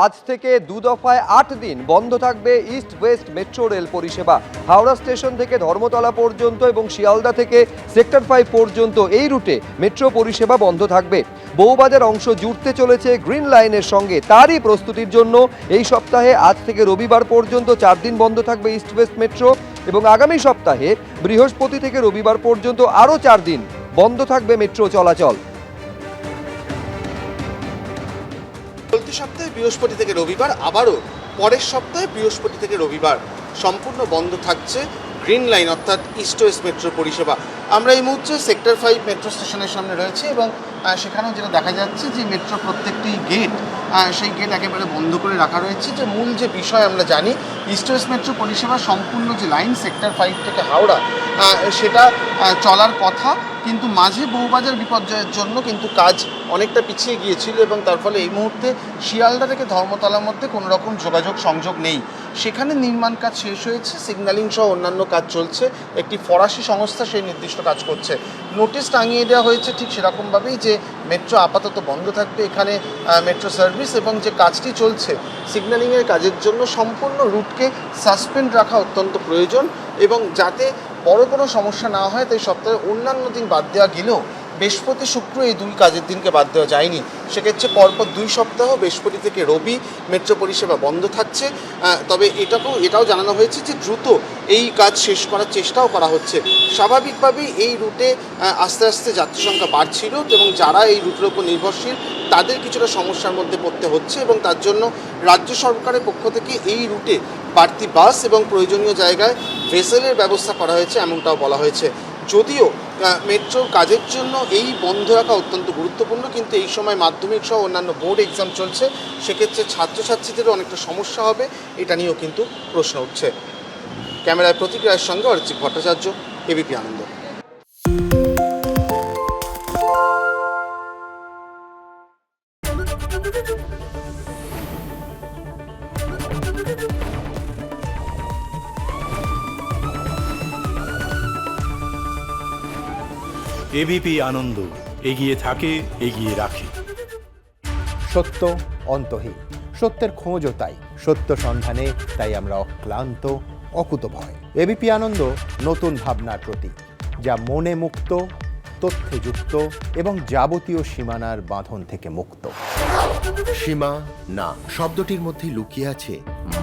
আজ থেকে দু দফায় ৮ দিন বন্ধ থাকবে ইস্ট ওয়েস্ট মেট্রো রেল পরিষেবা। হাওড়া স্টেশন থেকে ধর্মতলা পর্যন্ত এবং শিয়ালদা থেকে সেক্টর 5 পর্যন্ত এই রুটে মেট্রো পরিষেবা বন্ধ থাকবে। বউবাজার অংশ জুড়তে চলেছে গ্রিন লাইনের সঙ্গে। তারই প্রস্তুতির জন্য এই সপ্তাহে আজ থেকে রবিবার পর্যন্ত 4 দিন বন্ধ থাকবে ইস্ট ওয়েস্ট মেট্রো এবং আগামী সপ্তাহে বৃহস্পতি থেকে রবিবার পর্যন্ত আরও 4 দিন বন্ধ থাকবে মেট্রো চলাচল। চলতি সপ্তাহে বৃহস্পতি থেকে রবিবার, আবারও পরের সপ্তাহে বৃহস্পতি থেকে রবিবার সম্পূর্ণ বন্ধ থাকছে গ্রিন লাইন অর্থাৎ ইস্ট ওয়েস্ট মেট্রো পরিষেবা। আমরা এই মুহূর্তে সেক্টর 5 মেট্রো স্টেশনের সামনে রয়েছে এবং সেখানেও যেটা দেখা যাচ্ছে যে মেট্রো প্রত্যেকটি গেট সেই গেট একেবারে বন্ধ করে রাখা রয়েছে। যে মূল যে বিষয় আমরা জানি, ইস্ট ওয়েস্ট মেট্রো পরিষেবা সম্পূর্ণ যে লাইন সেক্টর 5 থেকে হাওড়া সেটা চলার কথা, কিন্তু মাঝে বউবাজার বিপর্যয়ের জন্য কিন্তু কাজ অনেকটা পিছিয়ে গিয়েছিল এবং তার ফলে এই মুহূর্তে শিয়ালদা থেকে ধর্মতলার মধ্যে কোনো রকম যোগাযোগ সংযোগ নেই। সেখানে নির্মাণ কাজ শেষ হয়েছে, সিগন্যালিং সহ অন্যান্য কাজ চলছে। একটি ফরাসি সংস্থা সেই নির্দিষ্ট কাজ করছে। নোটিশ টাঙিয়ে দেওয়া হয়েছে ঠিক সেরকমভাবেই যে মেট্রো আপাতত বন্ধ থাকবে এখানে মেট্রো সার্ভিস, এবং যে কাজটি চলছে সিগন্যালিংয়ের কাজের জন্য সম্পূর্ণ রুটকে সাসপেন্ড রাখা অত্যন্ত প্রয়োজন এবং যাতে বড় কোনো সমস্যা না হয় তাই সপ্তাহে অন্যান্য দিন বাদ দেওয়া গেলেও বৃহস্পতি শুক্র এই 2 কাজের দিনকে বাদ দেওয়া যায়নি। সেক্ষেত্রে পরপর 2 সপ্তাহ বৃহস্পতি থেকে রবি মেট্রো পরিষেবা বন্ধ থাকছে। তবে এটাও জানানো হয়েছে যে দ্রুত এই কাজ শেষ করার চেষ্টাও করা হচ্ছে। স্বাভাবিকভাবেই এই রুটে আস্তে আস্তে যাত্রী সংখ্যা বাড়ছিল এবং যারা এই রুটের উপর নির্ভরশীল তাদের কিছুটা সমস্যার মধ্যে পড়তে হচ্ছে এবং তার জন্য রাজ্য সরকারের পক্ষ থেকে এই রুটে বাড়তি বাস এবং প্রয়োজনীয় জায়গায় ভেসেলের ব্যবস্থা করা হয়েছে এমনটাও বলা হয়েছে। যদিও মেট্রোর কাজের জন্য এই বন্ধ রাখা অত্যন্ত গুরুত্বপূর্ণ, কিন্তু এই সময় মাধ্যমিক সহ অন্যান্য বোর্ড এক্সাম চলছে, সেক্ষেত্রে ছাত্রছাত্রীদেরও অনেকটা সমস্যা হবে, এটা নিয়েও কিন্তু প্রশ্ন উঠছে। ক্যামেরায় প্রতিক্রিয়ার সঙ্গে অরিজিৎ ভট্টাচার্য, এবিপি আনন্দ। এবিপি আনন্দ, এগিয়ে থাকে, এগিয়ে রাখে। সত্য অন্তহীন, সত্যের খোঁজও তাই, সত্য সন্ধানে তাই আমরা অক্লান্ত, অকুতভয়। এবিপি আনন্দ নতুন ভাবনার প্রতীক, যা মনে মুক্ত, তথ্যে যুক্ত এবং যাবতীয় সীমানার বাঁধন থেকে মুক্ত। সীমা না শব্দটির মধ্যে লুকিয়ে আছে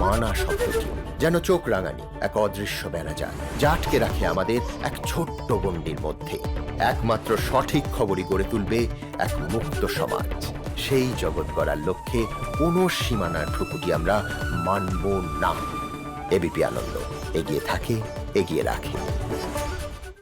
মানা শব্দটি, যেন চোখ রাঙানি এক অদৃশ্য বেড়াজাল, যা আটকে রাখে আমাদের এক ছোট্ট গণ্ডির মধ্যে। একমাত্র সঠিক খবরই গড়ে তুলবে এক মুক্ত সমাজ। সেই জগৎ গড়ার লক্ষ্যে কোনো সীমানার ঠুকুটি আমরা মানব না। এবিপি আনন্দ, এগিয়ে থাকে, এগিয়ে রাখে।